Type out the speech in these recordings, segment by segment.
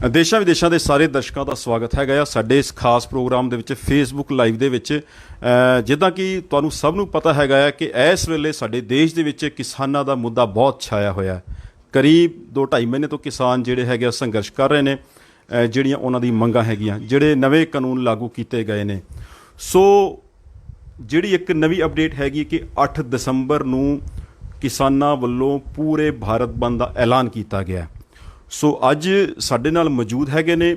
ਦੇਸ਼ਾਂ ਵਿਦੇਸ਼ਾਂ ਦੇ ਸਾਰੇ ਦਰਸ਼ਕਾਂ ਦਾ ਸਵਾਗਤ ਹੈਗਾ ਆ ਸਾਡੇ ਇਸ ਖਾਸ ਪ੍ਰੋਗਰਾਮ ਦੇ ਵਿੱਚ ਫੇਸਬੁੱਕ ਲਾਈਵ ਦੇ ਵਿੱਚ। ਜਿੱਦਾਂ ਕਿ ਤੁਹਾਨੂੰ ਸਭ ਨੂੰ ਪਤਾ ਹੈਗਾ ਆ ਕਿ ਇਸ ਵੇਲੇ ਸਾਡੇ ਦੇਸ਼ ਦੇ ਵਿੱਚ ਕਿਸਾਨਾਂ ਦਾ ਮੁੱਦਾ ਬਹੁਤ ਛਾਇਆ ਹੋਇਆ। ਕਰੀਬ 2-2.5 ਮਹੀਨੇ ਤੋਂ ਕਿਸਾਨ ਜਿਹੜੇ ਹੈਗੇ ਸੰਘਰਸ਼ ਕਰ ਰਹੇ ਨੇ। ਜਿਹੜੀਆਂ ਉਹਨਾਂ ਦੀ ਮੰਗਾਂ ਹੈਗੀਆਂ, ਜਿਹੜੇ ਨਵੇਂ ਕਾਨੂੰਨ ਲਾਗੂ ਕੀਤੇ ਗਏ ਨੇ। ਸੋ ਜਿਹੜੀ ਇੱਕ ਨਵੀਂ ਅਪਡੇਟ ਹੈਗੀ ਕਿ 8 ਦਸੰਬਰ ਨੂੰ ਕਿਸਾਨਾਂ ਵੱਲੋਂ ਪੂਰੇ ਭਾਰਤ ਬੰਦ ਦਾ ਐਲਾਨ ਕੀਤਾ ਗਿਆ। ਸੋ ਅੱਜ ਸਾਡੇ ਨਾਲ ਮੌਜੂਦ ਹੈਗੇ ਨੇ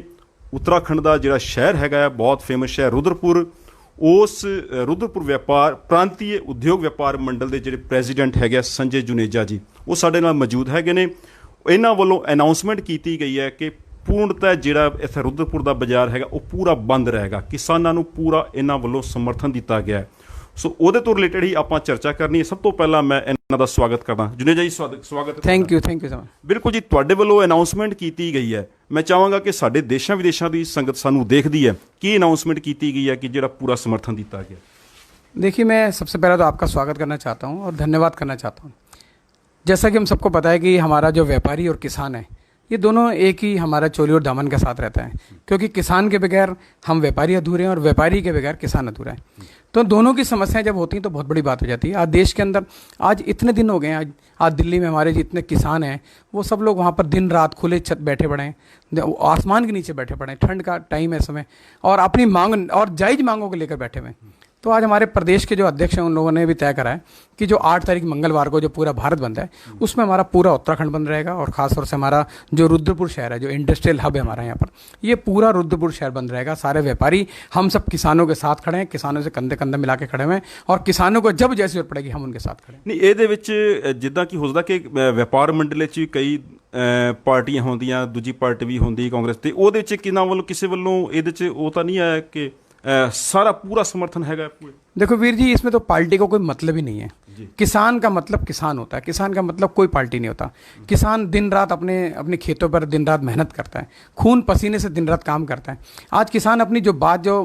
ਉੱਤਰਾਖੰਡ ਦਾ ਜਿਹੜਾ ਸ਼ਹਿਰ ਹੈਗਾ ਆ, ਬਹੁਤ ਫੇਮਸ ਸ਼ਹਿਰ ਰੁਦਰਪੁਰ। ਉਸ ਰੁਦਰਪੁਰ ਵਪਾਰ ਪ੍ਰਾਂਤੀय ਉਦਯੋਗ ਵਪਾਰ ਮੰਡਲ ਦੇ ਜਿਹੜੇ ਪ੍ਰੈਜ਼ੀਡੈਂਟ ਹੈਗੇ ਸੰਜੇ ਜੁਨੇਜਾ ਜੀ, ਉਹ ਸਾਡੇ ਨਾਲ ਮੌਜੂਦ ਹੈਗੇ ਨੇ। ਇਹਨਾਂ ਵੱਲੋਂ ਅਨਾਊਂਸਮੈਂਟ ਕੀਤੀ ਗਈ ਹੈ ਕਿ ਪੂਰਨਤः ਜਿਹੜਾ ਇੱਥੇ ਰੁਦਰਪੁਰ ਦਾ ਬਾਜ਼ਾਰ ਹੈਗਾ ਉਹ ਪੂਰਾ ਬੰਦ ਰਹੇਗਾ। ਕਿਸਾਨਾਂ ਨੂੰ ਪੂਰਾ ਇਹਨਾਂ ਵੱਲੋਂ ਸਮਰਥਨ ਦਿੱਤਾ ਗਿਆ। ਸੋ ਉਹਦੇ ਤੋਂ ਰਿਲੇਟਡ ਹੀ ਆਪਾਂ ਚਰਚਾ ਕਰਨੀ ਹੈ। ਸਭ ਤੋਂ ਪਹਿਲਾਂ ਮੈਂ ਇਹਨਾਂ ਦਾ ਸਵਾਗਤ ਕਰਦਾ। ਜੁਨੇਜਾ ਜੀ ਸਵਾਗਤ ਹੈ। Thank you sir. ਬਿਲਕੁਲ ਜੀ, ਤੁਹਾਡੇ ਵੱਲੋਂ ਅਨਾਊਂਸਮੈਂਟ ਕੀਤੀ ਗਈ ਹੈ। ਮੈਂ ਚਾਹਾਂਗਾ ਕਿ ਸਾਡੇ ਦੇਸ਼ਾਂ ਵਿਦੇਸ਼ਾਂ ਦੀ ਸੰਗਤ ਸਾਨੂੰ ਦੇਖਦੀ है, ਕੀ अनाउंसमेंट की गई है कि ਜਿਹੜਾ पूरा समर्थन दिता गया। देखिए, मैं सबसे पहले तो आपका स्वागत करना चाहता हूँ और धन्यवाद करना चाहता हूँ। जैसा कि हम सबको पता है कि हमारा जो व्यापारी और किसान है, ये दोनों एक ही हमारा चोली और दामन के साथ रहता है, क्योंकि किसान के बगैर हम व्यापारी अधूरे हैं और व्यापारी के बगैर किसान अधूरा है। तो दोनों की समस्याएं जब होती हैं तो बहुत बड़ी बात हो जाती है। आज देश के अंदर आज इतने दिन हो गए हैं, आज दिल्ली में हमारे जितने किसान हैं वो सब लोग वहाँ पर दिन रात खुले छत बैठे पड़े हैं, आसमान के नीचे बैठे पड़े हैं, ठंड का टाइम है समय, और अपनी मांग और जायज़ मांगों को लेकर बैठे हुए हैं। तो आज हमारे प्रदेश के जो अध्यक्ष हैं उन लोगों ने भी तय करा है कि जो 8 तारीख मंगलवार को जो पूरा भारत बंद है, उसमें हमारा पूरा उत्तराखंड बंद रहेगा। और ख़ासतौर से हमारा जो रुद्रपुर शहर है, जो इंडस्ट्रियल हब है हमारा यहाँ पर, ये पूरा रुद्रपुर शहर बंद रहेगा। सारे व्यापारी हम सब किसानों के साथ खड़े हैं, किसानों से कंधे कंधे मिला के खड़े हुए हैं, और किसानों को जब जैसी जरूरत पड़ेगी हम उनके साथ खड़े हैं। नहीं, ਇਹਦੇ ਵਿੱਚ ਜਿੱਦਾਂ ਕਿ ਹੋ ਸਕਦਾ ਕਿ ਵਪਾਰ ਮੰਡਲ 'ਚ ਕਈ ਪਾਰਟੀਆਂ ਹੁੰਦੀਆਂ, ਦੂਜੀ ਪਾਰਟੀ ਵੀ ਹੁੰਦੀ ਕਾਂਗਰਸ, ਤੇ ਉਹਦੇ 'ਚ ਕਿਨਾਂ ਵੱਲੋਂ ਕਿਸੇ ਵੱਲੋਂ ਇਹਦੇ 'ਚ ਉਹ ਤਾਂ ਨਹੀਂ ਆਇਆ ਕਿ सारा पूरा समर्थन हैगा पूरे? देखो वीर जी, इसमें तो पार्टी का कोई मतलब ही नहीं है। किसान का मतलब किसान होता है, किसान का मतलब कोई पार्टी नहीं होता। किसान दिन रात अपने खेतों पर दिन रात मेहनत करता है, खून पसीने से दिन रात काम करता है। आज किसान अपनी जो बात जो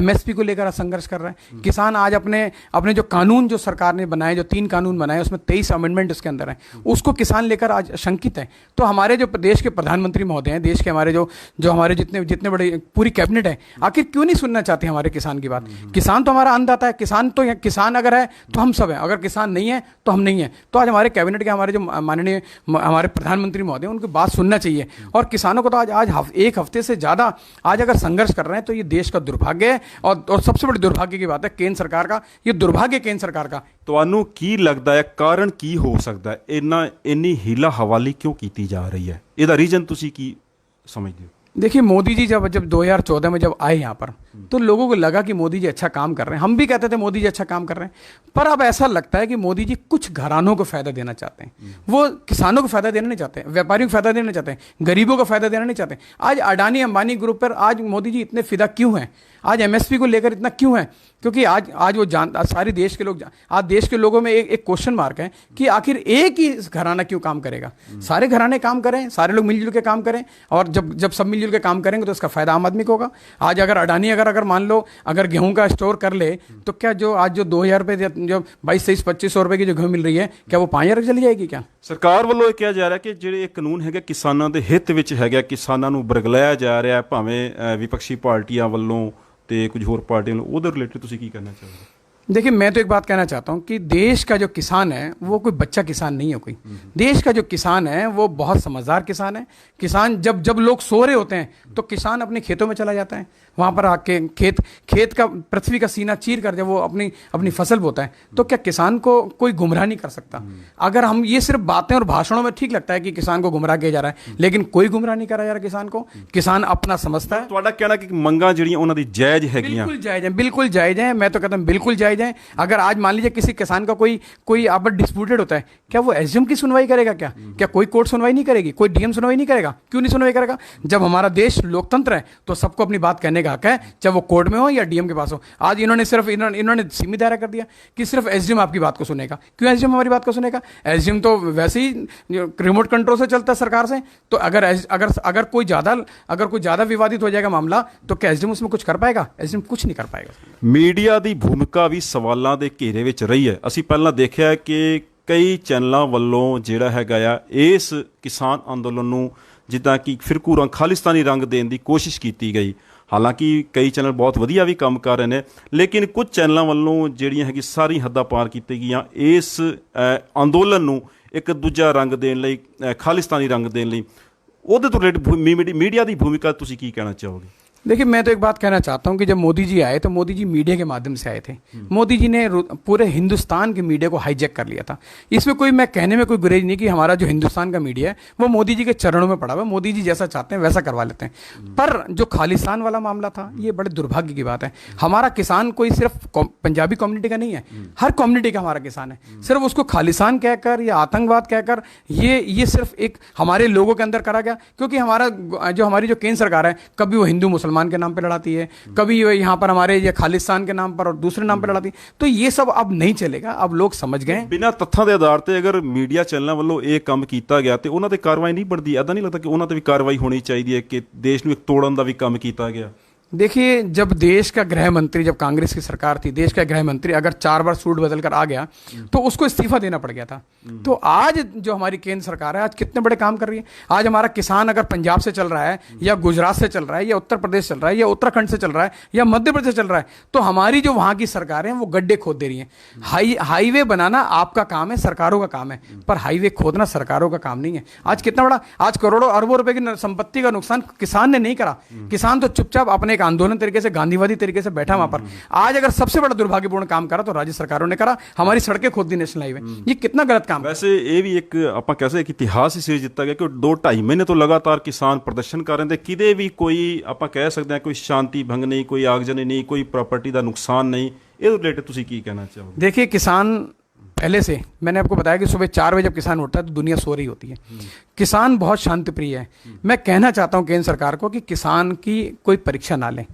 MSP को लेकर संघर्ष कर रहा है, किसान आज अपने जो कानून जो सरकार ने बनाए, जो 3 कानून बनाए, उसमें 23 अमेंडमेंट उसके अंदर है, उसको किसान लेकर आज शंकित है। तो हमारे जो देश के प्रधानमंत्री महोदय हैं, देश के हमारे जो हमारे जितने बड़े पूरी कैबिनेट है, आखिर क्यों नहीं सुनना चाहते हमारे किसान की बात? किसान तो हमारा अन्नदाता है, किसान अगर है तो हम सब हैं, अगर किसान नहीं है तो हम नहीं है। तो आज हमारे कैबिनेट के हमारे जो माननीय हमारे प्रधानमंत्री महोदय, उनकी बात सुनना चाहिए। और किसानों को तो आज एक हफ्ते से ज़्यादा आज अगर संघर्ष कर रहे हैं तो ये देश का दुर्भाग्य है। और सबसे बड़ी दुर्भाग्य की बात है केंद्र सरकार का, ये दुर्भाग्य केंद्र सरकार का। ਤੁਹਾਨੂੰ ਕੀ ਲੱਗਦਾ ਹੈ ਕਾਰਨ ਕੀ ਹੋ ਸਕਦਾ ਹੈ? ਇੰਨੀ ਹੀਲਾ ਹਵਾਲੀ ਕਿਉਂ ਕੀਤੀ ਜਾ ਰਹੀ ਹੈ? ਇਹਦਾ ਰੀਜ਼ਨ ਤੁਸੀਂ ਕੀ समझते हो? देखिए, मोदी जी जब 2014 में जब आए यहाँ पर, तो लोगों को लगा कि मोदी जी अच्छा काम कर रहे हैं। हम भी कहते थे मोदी जी अच्छा काम कर रहे हैं, पर अब ऐसा लगता है कि मोदी जी कुछ घरानों को फ़ायदा देना चाहते हैं। वो किसानों को फ़ायदा देना नहीं चाहते, व्यापारियों को फ़ायदा देना चाहते हैं, गरीबों को फ़ायदा देना नहीं चाहते। आज अडानी अंबानी ग्रुप पर आज मोदी जी इतने फिदा क्यों हैं? आज MSP को लेकर इतना क्यों है? क्योंकि आज वो सारे देश के लोग, आज देश के लोगों में एक क्वेश्चन मार्क है कि आखिर एक ही घराना क्यों काम करेगा? सारे घराने काम करें, सारे लोग मिलजुल के काम करें, और जब सब मिलजुल के काम करेंगे तो इसका फ़ायदा आम आदमी को होगा। आज अगर अडानी अगर मान लो अगर गेहूं का स्टोर कर ले, तो क्या जो आज जो 2000 रुपये, जो 2200-2500 रुपये की जो गेहूं मिल रही है, क्या वो 5000 चली जाएगी? क्या ਸਰਕਾਰ ਵੱਲੋਂ ਇਹ ਕਿਹਾ ਜਾ ਰਿਹਾ ਕਿ ਜਿਹੜੇ ਇਹ ਕਾਨੂੰਨ ਹੈਗੇ ਕਿਸਾਨਾਂ ਦੇ ਹਿੱਤ ਵਿੱਚ ਹੈਗਾ, ਕਿਸਾਨਾਂ ਨੂੰ ਬਰਗਲਾਇਆ ਜਾ ਰਿਹਾ, ਭਾਵੇਂ ਵਿਪਕਸ਼ੀ ਪਾਰਟੀਆਂ ਵੱਲੋਂ ਤੇ ਕੁਝ ਹੋਰ ਪਾਰਟੀਆਂ ਵੱਲੋਂ, ਉਹਦੇ ਰਿਲੇਟਡ ਤੁਸੀਂ ਕੀ ਕਹਿਣਾ ਚਾਹੋਗੇ? देखिए, मैं तो एक बात कहना चाहता हूँ कि देश का जो किसान है वो कोई बच्चा किसान नहीं है। कोई देश का जो किसान है वो बहुत समझदार किसान है। किसान जब लोग सो रहे होते हैं तो किसान अपने खेतों में चला जाता है, वहाँ पर आके खेत का पृथ्वी का सीना चीर कर जब वो अपनी फसल बोता है, तो क्या किसान को कोई गुमराह नहीं कर सकता? अगर हम ये सिर्फ बातें और भाषणों में ठीक लगता है कि किसान को गुमराह किया जा रहा है, लेकिन कोई गुमराह नहीं करा जा रहा किसान को। किसान अपना समझता है। ਤੁਹਾਡਾ ਕਹਿਣਾ ਕਿ ਮੰਗਾਂ ਜਿਹੜੀਆਂ ਉਹਨਾਂ ਦੀ ਜਾਇਜ਼ ਹੈਗੀਆਂ? बिल्कुल जायज़ है, बिल्कुल जायज़ है। मैं तो कहता हूँ बिल्कुल जायज़ है। अगर आज मान लीजिए किसी किसान का कोई आपस डिस्प्यूटेड होता है, क्या वो SDM की सुनवाई करेगा? क्या कोई कोर्ट सुनवाई नहीं करेगी? कोई DM सुनवाई नहीं करेगा? क्यों नहीं सुनवाई करेगा? जब हमारा देश लोकतंत्र है तो सबको अपनी बात कहने का हक है, चाहे वो कोर्ट में हो या DM के पास हो। आज इन्होंने सीमित दायरा कर दिया कि सिर्फ SDM आपकी बात को सुनेगा। क्यों SDM हमारी बात को सुनेगा? SDM तो वैसे ही रिमोट कंट्रोल से चलता है सरकार से। तो अगर कोई ज़्यादा विवादित हो जाएगा मामला, तो क्या SDM उसमें कुछ कर पाएगा? SDM कुछ नहीं कर पाएगा। ਮੀਡੀਆ ਦੀ ਭੂਮਿਕਾ ਵੀ ਸਵਾਲਾਂ ਦੇ ਘੇਰੇ ਵਿੱਚ ਰਹੀ ਹੈ। ਅਸੀਂ ਪਹਿਲਾਂ ਦੇਖਿਆ ਕਿ ਕਈ ਚੈਨਲਾਂ ਵੱਲੋਂ ਜਿਹੜਾ ਹੈਗਾ ਆ ਇਸ ਕਿਸਾਨ ਅੰਦੋਲਨ ਨੂੰ ਜਿੱਦਾਂ ਕਿ ਫਿਰਕੂ ਰੰਗ ਖਾਲਿਸਤਾਨੀ ਰੰਗ ਦੇਣ ਦੀ ਕੋਸ਼ਿਸ਼ ਕੀਤੀ ਗਈ। ਹਾਲਾਂਕਿ ਕਈ ਚੈਨਲ ਬਹੁਤ ਵਧੀਆ ਵੀ ਕੰਮ ਕਰ ਰਹੇ ਨੇ, ਲੇਕਿਨ ਕੁਝ ਚੈਨਲਾਂ ਵੱਲੋਂ ਜਿਹੜੀਆਂ ਹੈਗੀ ਸਾਰੀ ਹੱਦਾਂ ਪਾਰ ਕੀਤੀ ਗਈਆਂ ਇਸ ਅੰਦੋਲਨ ਨੂੰ ਇੱਕ ਦੂਜਾ ਰੰਗ ਦੇਣ ਲਈ, ਖਾਲਿਸਤਾਨੀ ਰੰਗ ਦੇਣ ਲਈ। ਉਹਦੇ ਤੋਂ ਰਿਲੇਟਡ मीडिया की भूमिका तुसी की कहना चाहोगे? देखिए, मैं तो एक बात कहना चाहता हूं कि जब मोदी जी आए तो मोदी जी मीडिया के माध्यम से आए थे। मोदी जी ने पूरे हिंदुस्तान के मीडिया को हाईजैक कर लिया था। इसमें कोई, मैं कहने में कोई गुरेज नहीं कि हमारा जो हिंदुस्तान का मीडिया है वो मोदी जी के चरणों में पड़ा हुआ है, मोदी जी जैसा चाहते हैं वैसा करवा लेते हैं। पर जो खालिस्तान वाला मामला था, ये बड़े दुर्भाग्य की बात है। हमारा किसान कोई सिर्फ पंजाबी कम्युनिटी का नहीं है, हर कम्युनिटी का हमारा किसान है। सिर्फ उसको खालिस्तान कहकर या आतंकवाद कहकर ये सिर्फ एक हमारे लोगों के अंदर करा गया, क्योंकि हमारी जो केंद्र सरकार है, कभी वो हिंदू मुसलमान के नाम पे लड़ाती है, कभी यहाँ पर हमारे ये खालिस्तान के नाम पर और दूसरे नाम पे लड़ाती है। तो ये सब अब नहीं चलेगा, अब लोग समझ गए। बिना तथ्यों के आधार पर अगर मीडिया चैनलों वालों ये काम किया गया तो उन्होंने कार्रवाई नहीं बनती? ऐसा नहीं लगता कि उन्होंने भी कार्रवाई होनी चाहिए कि देश में एक तोड़न का भी काम किया गया? देखिए, जब देश का गृह मंत्री, जब कांग्रेस की सरकार थी, देश का गृह मंत्री अगर 4 बार सूट बदल कर आ गया तो उसको इस्तीफा देना पड़ गया था। तो आज जो हमारी केंद्र सरकार है, आज कितने बड़े काम कर रही है। आज हमारा किसान अगर पंजाब से चल रहा है या गुजरात से चल रहा है या उत्तर प्रदेश चल रहा है या उत्तराखंड से चल रहा है या मध्य प्रदेश से चल रहा है, तो हमारी जो वहाँ की सरकारें वो गड्ढे खोद दे रही हैं। हाईवे बनाना आपका काम है, सरकारों का काम है, पर हाईवे खोदना सरकारों का काम नहीं है। आज कितना बड़ा, आज करोड़ों अरबों रुपए की संपत्ति का नुकसान किसान ने नहीं करा। किसान तो चुपचाप अपने एक आंदोलन तरीके से, गांधीवादी तरीके से बैठा वहां पर। आज अगर सबसे बड़ा दुर्भाग्यपूर्ण काम करा तो राज्य सरकारों ने करा, हमारी सड़कें खोद दी नेशनल हाईवे। ये कितना गलत काम। वैसे ये भी एक आप कह सकते इतिहास ही सिर दिता गया कि 2-2.5 महीने तो लगातार किसान प्रदर्शन कर रहे थे, किते भी कोई आप कह सकते हैं कोई शांति भंग नहीं, कोई आगजनी नहीं, कोई प्रॉपर्टी का नुकसान नहीं। ये रिलेटेड तुसी की कहना चाहोगे? देखिए, किसान पहले से, मैंने आपको बताया कि सुबह 4 बजे जब किसान उठता है तो दुनिया सो रही होती है। किसान बहुत शांति प्रिय है। मैं कहना चाहता हूं केंद्र सरकार को कि किसान की कोई परीक्षा ना लें।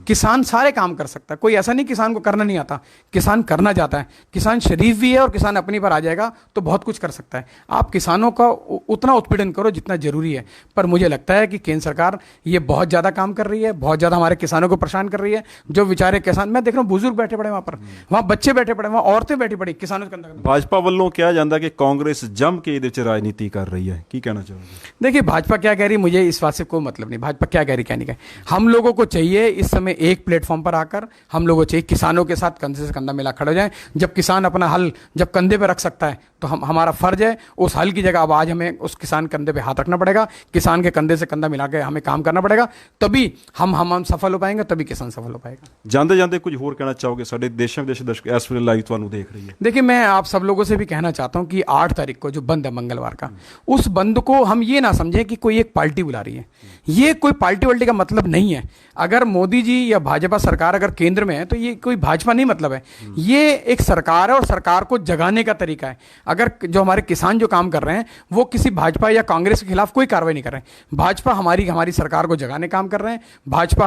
किसान सारे काम कर सकता है, कोई ऐसा नहीं किसान को करना नहीं आता, किसान करना चाहता है। किसान शरीफ भी है और किसान अपनी पर आ जाएगा तो बहुत कुछ कर सकता है। आप किसानों का उतना उत्पीड़न करो जितना जरूरी है, पर मुझे लगता है कि केंद्र सरकार ये बहुत ज़्यादा काम कर रही है, बहुत ज़्यादा हमारे किसानों को परेशान कर रही है। जो बेचारे किसान, मैं देख रहा हूँ बुजुर्ग बैठे पड़े वहाँ पर, वहाँ बच्चे बैठे पड़े, वहाँ औरतें बैठी पड़ी किसानों के अंदर। भाजपा वालों क्या जानता कि कांग्रेस जम के राजनीति कर रही है, की कहना चाहोगे? देखिए, भाजपा क्या कह रही, मुझे इस बात से कोई मतलब नहीं। भाजपा क्या कह रही, क्या नहीं कह रही। हम लोगों को चाहिए इस समय एक प्लेटफॉर्म पर आकर, हम लोगों को चाहिए किसानों के साथ कंधे से कंधा मिला खड़े हो जाए। जब किसान अपना हल जब कंधे पे रख सकता है तो हमारा फर्ज है उस हल की जगह अब आज हमें उस किसान कंधे पे हाथ रखना पड़ेगा, किसान के कंधे से कंधा मिला के हमें काम करना पड़ेगा, तभी हम सफल हो पाएंगे, तभी किसान सफल हो पाएगा। जाते जाते कुछ होर कहना चाहोगे साडे देशों विदेश दर्शक इस वेले लाइव तुहानू देख रही है? देखिए, मैं आप सब लोगों से भी कहना चाहता हूं कि 8 तारीख को जो बंद है मंगलवार का, उस बंद को हम ये ना समझें कि कोई एक पार्टी बुला रही है। ये कोई पार्टी वाल्टी का मतलब नहीं है। अगर मोदी जी या भाजपा सरकार अगर केंद्र में है तो ये कोई भाजपा नहीं मतलब है। ये एक सरकार है और सरकार को जगाने का तरीका है। अगर जो हमारे किसान जो काम कर रहे हैं वो किसी भाजपा या कांग्रेस के खिलाफ कोई कार्रवाई नहीं कर रहे हैं। भाजपा हमारी सरकार को जगाने काम कर रहे हैं, भाजपा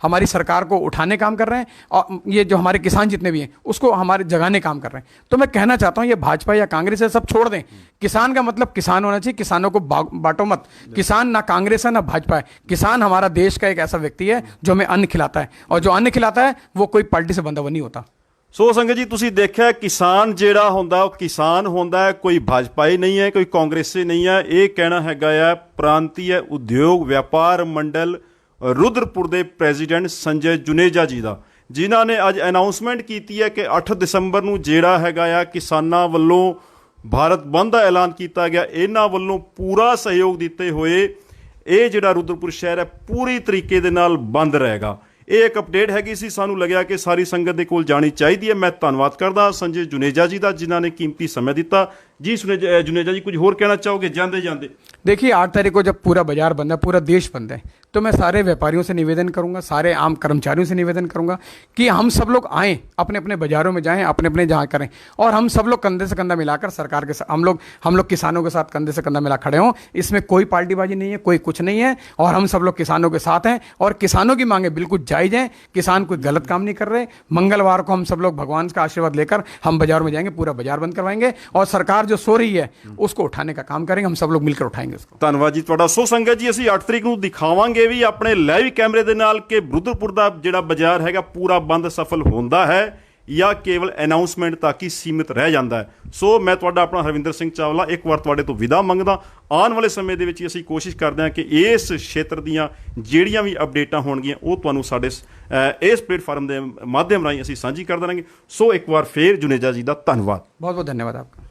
हमारी सरकार को उठाने काम कर रहे हैं, और ये जो हमारे किसान जितने भी हैं उसको हमारे जगाने काम कर रहे हैं। तो मैं कहना चाहता हूं ये भाजपा या कांग्रेस है सब छोड़ दें। किसान का मतलब किसान होना चाहिए, किसानों को बांटो मत। किसान ना कांग्रेस है ना भाजपा है, किसान हमारा देश का एक ऐसा व्यक्ति है जो हमें अन्न खिलाता है, और जो अन्न खिलाता है वो कोई पार्टी से बंधा हुआ नहीं होता। सो संगत जी, तुसीं देखिया किसान जिहड़ा हुंदा ਉਹ किसान हुंदा है, कोई भाजपाई नहीं है, कोई कांग्रेसी नहीं है। ये कहना हैगा है प्रांतीय उद्योग व्यापार मंडल रुद्रपुर के प्रेजिडेंट संजय जुनेजा जी का, जिन्हां ने अज अनाउंसमेंट की है कि 8 दसंबर ਨੂੰ ਜਿਹੜਾ ਹੈਗਾ ਆ किसानां ਵੱਲੋਂ भारत बंद का ऐलान किया गया। इन्हां ਵੱਲੋਂ पूरा सहयोग दिते हुए ये ਜਿਹੜਾ रुद्रपुर शहर है पूरी तरीके दे नाल बंद रहेगा। ये एक अपडेट हैगी सी, सानू लग्या कि सारी संगत दे कोल जानी चाहिए है। मैं धन्नवाद करदा संजय जुनेजा जी का, जिन्हां ने कीमती समय दिता। जी जुनेजा जी, कुछ होर कहना चाहोगे जाते जाते? देखिए, 8 तारीख को जब पूरा बाजार बंद है, पूरा देश बंद है, तो मैं सारे व्यापारियों से निवेदन करूंगा, सारे आम कर्मचारियों से निवेदन करूंगा कि हम सब लोग आएँ, अपने अपने बाजारों में जाएं, अपने अपने जहाँ करें, और हम सब लोग कंधे से कंधा मिलाकर सरकार के साथ, हम लोग किसानों के साथ कंधे से कंधा मिला खड़े हों। इसमें कोई पार्टीबाजी नहीं है, कोई कुछ नहीं है, और हम सब लोग किसानों के साथ हैं, और किसानों की मांगे बिल्कुल जायज़ हैं। किसान कोई गलत काम नहीं कर रहे। मंगलवार को हम सब लोग भगवान का आशीर्वाद लेकर हम बाजार में जाएंगे, पूरा बाजार बंद करवाएंगे, और सरकार जो सो रही है उसको उठाने का काम करेंगे। हम सब लोग मिलकर उठाएंगे उसको। धन्यवाद जी तुहाडा। सो संगत जी, ਅਸੀਂ 8 तरीक ਨੂੰ ਦਿਖਾਵਾਂਗੇ ਵੀ ਆਪਣੇ ਲਾਈਵ ਕੈਮਰੇ ਦੇ ਨਾਲ ਕਿ ਰੁद्रपुर ਦਾ ਜਿਹੜਾ ਬਾਜ਼ਾਰ ਹੈਗਾ ਪੂਰਾ ਬੰਦ ਸਫਲ ਹੁੰਦਾ ਹੈ। ਜਾਂ ਕੇਵਲ ਅਨਾਉਂਸਮੈਂਟ ਤੱਕ ਹੀ ਸੀਮਿਤ ਰਹਿ ਜਾਂਦਾ ਹੈ। ਸੋ ਮੈਂ ਤੁਹਾਡਾ ਆਪਣਾ ਹਰਵਿੰਦਰ ਸਿੰਘ ਚਾਵਲਾ ਇੱਕ ਵਾਰ ਤੁਹਾਡੇ ਤੋਂ ਵਿਦਾ ਮੰਗਦਾ। ਆਉਣ ਵਾਲੇ ਸਮੇਂ ਦੇ ਵਿੱਚ ਅਸੀਂ ਕੋਸ਼ਿਸ਼ ਕਰਦੇ ਹਾਂ ਕਿ ਇਸ ਖੇਤਰ ਦੀਆਂ ਜਿਹੜੀਆਂ ਵੀ ਅਪਡੇਟਾਂ ਹੋਣਗੀਆਂ ਉਹ ਤੁਹਾਨੂੰ ਸਾਡੇ ਇਸ ਪਲੇਟਫਾਰਮ ਦੇ ਮਾਧਿਅਮ ਰਾਹੀਂ ਅਸੀਂ ਸਾਂਝੀ ਕਰ ਦੇਵਾਂਗੇ। ਸੋ ਇੱਕ ਵਾਰ ਫੇਰ ਜੁਨੇਜਾ ਜੀ ਦਾ ਧੰਨਵਾਦ। बहुत बहुत धन्यवाद आपका।